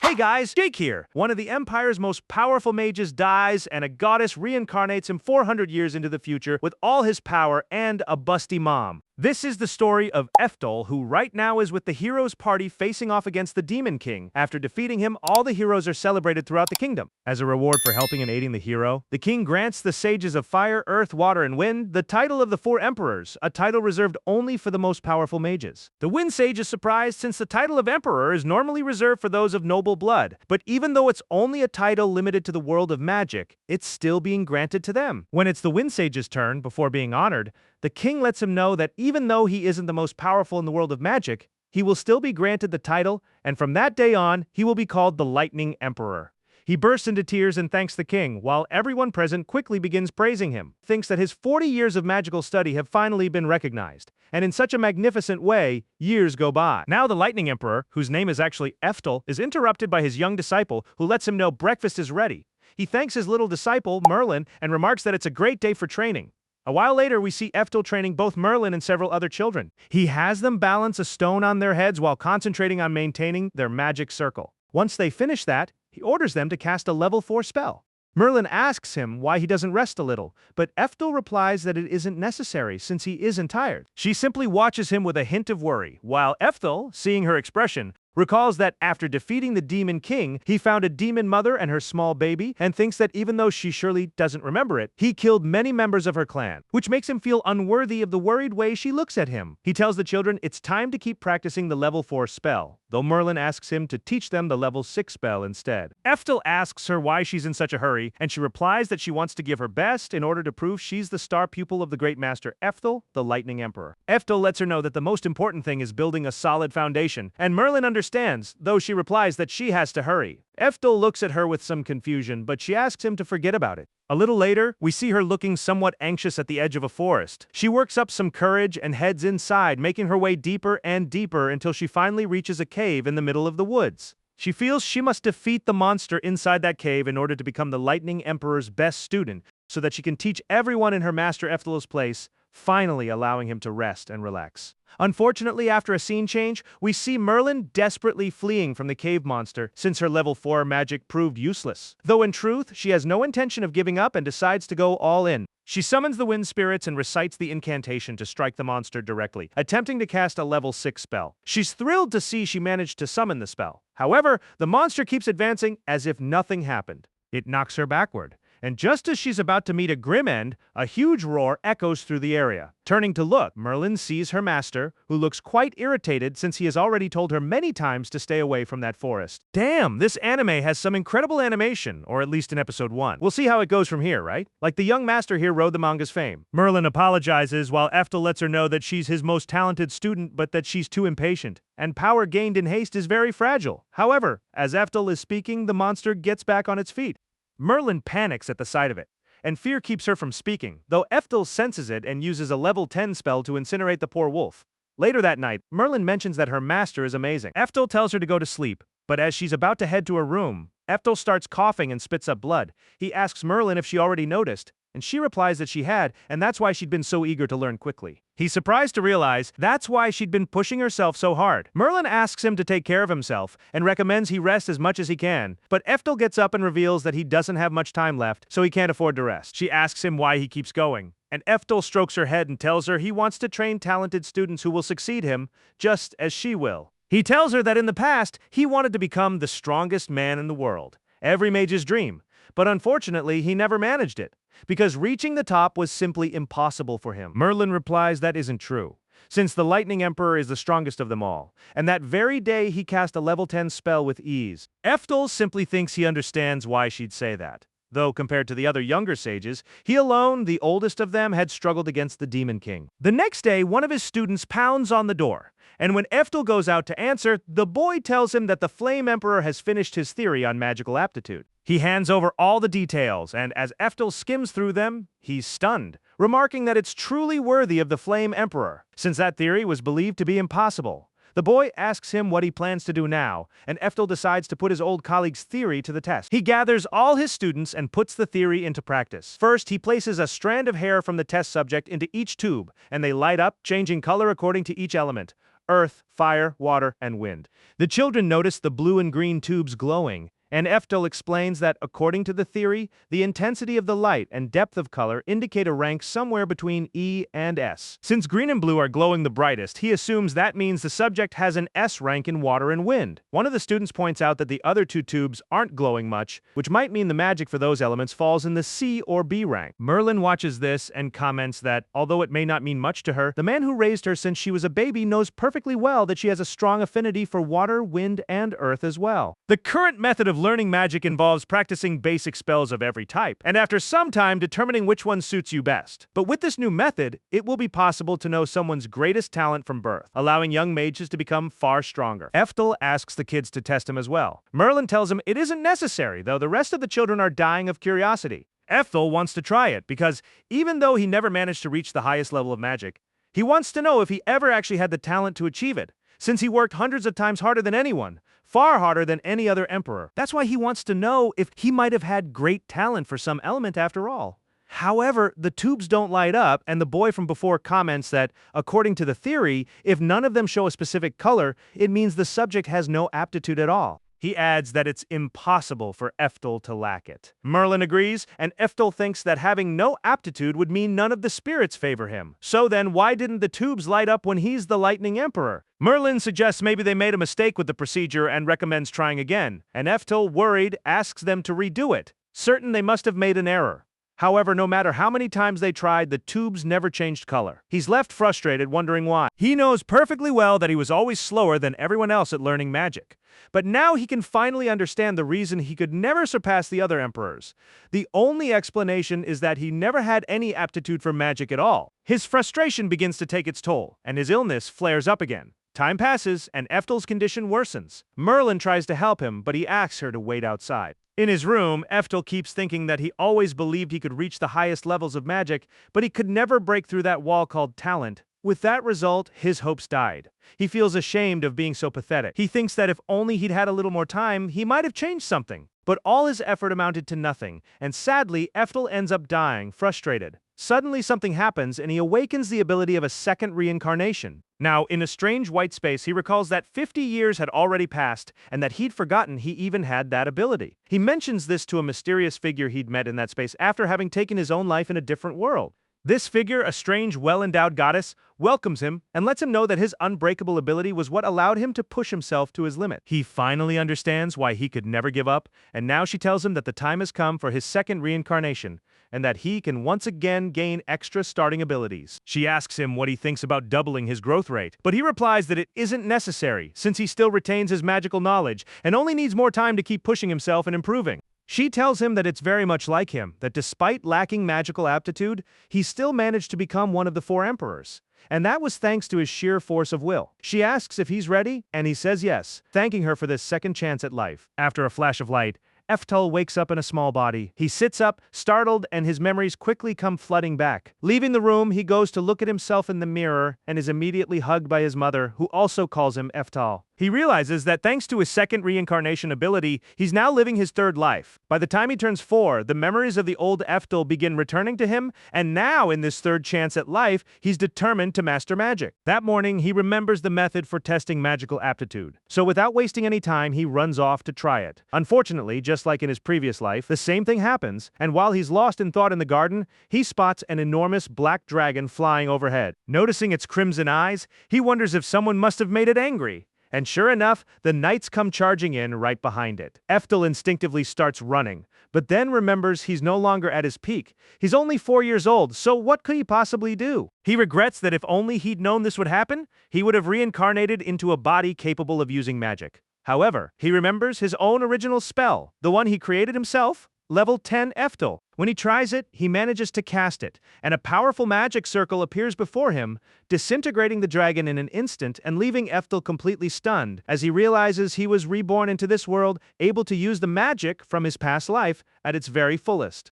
Hey guys, Jake here! One of the Empire's most powerful mages dies, and a goddess reincarnates him 400 years into the future with all his power and a busty mom. This is the story of Eftel, who right now is with the heroes party facing off against the Demon King. After defeating him, all the heroes are celebrated throughout the kingdom. As a reward for helping and aiding the hero, the king grants the sages of fire, earth, water, and wind the title of the Four Emperors, a title reserved only for the most powerful mages. The Wind Sage is surprised since the title of Emperor is normally reserved for those of noble blood, but even though it's only a title limited to the world of magic, it's still being granted to them. When it's the Wind Sage's turn, before being honored, the king lets him know that even though he isn't the most powerful in the world of magic, he will still be granted the title, and from that day on, he will be called the Lightning Emperor. He bursts into tears and thanks the king, while everyone present quickly begins praising him, thinks that his 40 years of magical study have finally been recognized. And in such a magnificent way, years go by. Now the Lightning Emperor, whose name is actually Eftel, is interrupted by his young disciple, who lets him know breakfast is ready. He thanks his little disciple, Merlin, and remarks that it's a great day for training. A while later, we see Eftel training both Merlin and several other children. He has them balance a stone on their heads while concentrating on maintaining their magic circle. Once they finish that, he orders them to cast a level 4 spell. Merlin asks him why he doesn't rest a little, but Eftel replies that it isn't necessary since he isn't tired. She simply watches him with a hint of worry, while Eftel, seeing her expression, recalls that after defeating the Demon King, he found a demon mother and her small baby, and thinks that even though she surely doesn't remember it, he killed many members of her clan, which makes him feel unworthy of the worried way she looks at him. He tells the children it's time to keep practicing the level 4 spell, though Merlin asks him to teach them the level 6 spell instead. Eftel asks her why she's in such a hurry, and she replies that she wants to give her best in order to prove she's the star pupil of the great master Eftel, the Lightning Emperor. Eftel lets her know that the most important thing is building a solid foundation, and Merlin understands, though she replies that she has to hurry. Eftel looks at her with some confusion, but she asks him to forget about it. A little later, we see her looking somewhat anxious at the edge of a forest. She works up some courage and heads inside, making her way deeper and deeper until she finally reaches a cave in the middle of the woods. She feels she must defeat the monster inside that cave in order to become the Lightning Emperor's best student, so that she can teach everyone in her master Eftel's place, finally allowing him to rest and relax. Unfortunately, after a scene change, we see Merlin desperately fleeing from the cave monster since her level 4 magic proved useless. Though in truth, she has no intention of giving up and decides to go all in. She summons the wind spirits and recites the incantation to strike the monster directly, attempting to cast a level 6 spell. She's thrilled to see she managed to summon the spell. However, the monster keeps advancing as if nothing happened. It knocks her backward. And just as she's about to meet a grim end, a huge roar echoes through the area. Turning to look, Merlin sees her master, who looks quite irritated since he has already told her many times to stay away from that forest. Damn, this anime has some incredible animation, or at least in episode 1. We'll see how it goes from here, right? Like the young master here rode the manga's fame. Merlin apologizes while Eftel lets her know that she's his most talented student, but that she's too impatient, and power gained in haste is very fragile. However, as Eftel is speaking, the monster gets back on its feet. Merlin panics at the sight of it, and fear keeps her from speaking, though Eftel senses it and uses a level 10 spell to incinerate the poor wolf. Later that night, Merlin mentions that her master is amazing. Eftel tells her to go to sleep, but as she's about to head to her room, Eftel starts coughing and spits up blood. He asks Merlin if she already noticed, and she replies that she had, and that's why she'd been so eager to learn quickly. He's surprised to realize that's why she'd been pushing herself so hard. Merlin asks him to take care of himself and recommends he rest as much as he can, but Eftel gets up and reveals that he doesn't have much time left, so he can't afford to rest. She asks him why he keeps going, and Eftel strokes her head and tells her he wants to train talented students who will succeed him, just as she will. He tells her that in the past, he wanted to become the strongest man in the world, every mage's dream, but unfortunately, he never managed it, because reaching the top was simply impossible for him. Merlin replies that isn't true, since the Lightning Emperor is the strongest of them all, and that very day he cast a level 10 spell with ease. Eftel simply thinks he understands why she'd say that, though compared to the other younger sages, he alone, the oldest of them, had struggled against the Demon King. The next day, one of his students pounds on the door, and when Eftel goes out to answer, the boy tells him that the Flame Emperor has finished his theory on magical aptitude. He hands over all the details, and as Eftel skims through them, he's stunned, remarking that it's truly worthy of the Flame Emperor, since that theory was believed to be impossible. The boy asks him what he plans to do now, and Eftel decides to put his old colleague's theory to the test. He gathers all his students and puts the theory into practice. First, he places a strand of hair from the test subject into each tube, and they light up, changing color according to each element. earth, fire, water, and wind. The children notice the blue and green tubes glowing, and Eftel explains that, according to the theory, the intensity of the light and depth of color indicate a rank somewhere between E and S. Since green and blue are glowing the brightest, he assumes that means the subject has an S rank in water and wind. One of the students points out that the other two tubes aren't glowing much, which might mean the magic for those elements falls in the C or B rank. Merlin watches this and comments that, although it may not mean much to her, the man who raised her since she was a baby knows perfectly well that she has a strong affinity for water, wind, and earth as well. The current method of learning magic involves practicing basic spells of every type, and after some time determining which one suits you best. But with this new method, it will be possible to know someone's greatest talent from birth, allowing young mages to become far stronger. Eftel asks the kids to test him as well. Merlin tells him it isn't necessary, though the rest of the children are dying of curiosity. Eftel wants to try it because, even though he never managed to reach the highest level of magic, he wants to know if he ever actually had the talent to achieve it, since he worked hundreds of times harder than anyone, far harder than any other emperor. That's why he wants to know if he might have had great talent for some element after all. However, the tubes don't light up, and the boy from before comments that, according to the theory, if none of them show a specific color, it means the subject has no aptitude at all. He adds that it's impossible for Eftel to lack it. Merlin agrees, and Eftel thinks that having no aptitude would mean none of the spirits favor him. So then, why didn't the tubes light up when he's the Lightning Emperor? Merlin suggests maybe they made a mistake with the procedure and recommends trying again, and Eftel, worried, asks them to redo it, certain they must have made an error. However, no matter how many times they tried, the tubes never changed color. He's left frustrated, wondering why. He knows perfectly well that he was always slower than everyone else at learning magic. But now he can finally understand the reason he could never surpass the other emperors. The only explanation is that he never had any aptitude for magic at all. His frustration begins to take its toll, and his illness flares up again. Time passes, and Eftel's condition worsens. Merlin tries to help him, but he asks her to wait outside. In his room, Eftel keeps thinking that he always believed he could reach the highest levels of magic, but he could never break through that wall called talent. With that result, his hopes died. He feels ashamed of being so pathetic. He thinks that if only he'd had a little more time, he might have changed something. But all his effort amounted to nothing, and sadly, Eftel ends up dying, frustrated. Suddenly something happens, and he awakens the ability of a second reincarnation. Now, in a strange white space, he recalls that 50 years had already passed, and that he'd forgotten he even had that ability. He mentions this to a mysterious figure he'd met in that space after having taken his own life in a different world. This figure, a strange, well-endowed goddess, welcomes him and lets him know that his unbreakable ability was what allowed him to push himself to his limit. He finally understands why he could never give up, and now she tells him that the time has come for his second reincarnation, and that he can once again gain extra starting abilities. She asks him what he thinks about doubling his growth rate, but he replies that it isn't necessary, since he still retains his magical knowledge and only needs more time to keep pushing himself and improving. She tells him that it's very much like him, that despite lacking magical aptitude, he still managed to become one of the 4 emperors. And that was thanks to his sheer force of will. She asks if he's ready, and he says yes, thanking her for this second chance at life. After a flash of light, Eftel wakes up in a small body. He sits up, startled, and his memories quickly come flooding back. Leaving the room, he goes to look at himself in the mirror and is immediately hugged by his mother, who also calls him Eftel. He realizes that thanks to his second reincarnation ability, he's now living his third life. By the time he turns 4, the memories of the old Eftel begin returning to him, and now in this third chance at life, he's determined to master magic. That morning, he remembers the method for testing magical aptitude. So without wasting any time, he runs off to try it. Unfortunately, just like in his previous life, the same thing happens, and while he's lost in thought in the garden, he spots an enormous black dragon flying overhead. Noticing its crimson eyes, he wonders if someone must have made it angry. And sure enough, the knights come charging in right behind it. Eftel instinctively starts running, but then remembers he's no longer at his peak. He's only 4 years old, so what could he possibly do? He regrets that if only he'd known this would happen, he would have reincarnated into a body capable of using magic. However, he remembers his own original spell, the one he created himself, level 10 Eftel. When he tries it, he manages to cast it, and a powerful magic circle appears before him, disintegrating the dragon in an instant and leaving Eftel completely stunned as he realizes he was reborn into this world, able to use the magic from his past life at its very fullest.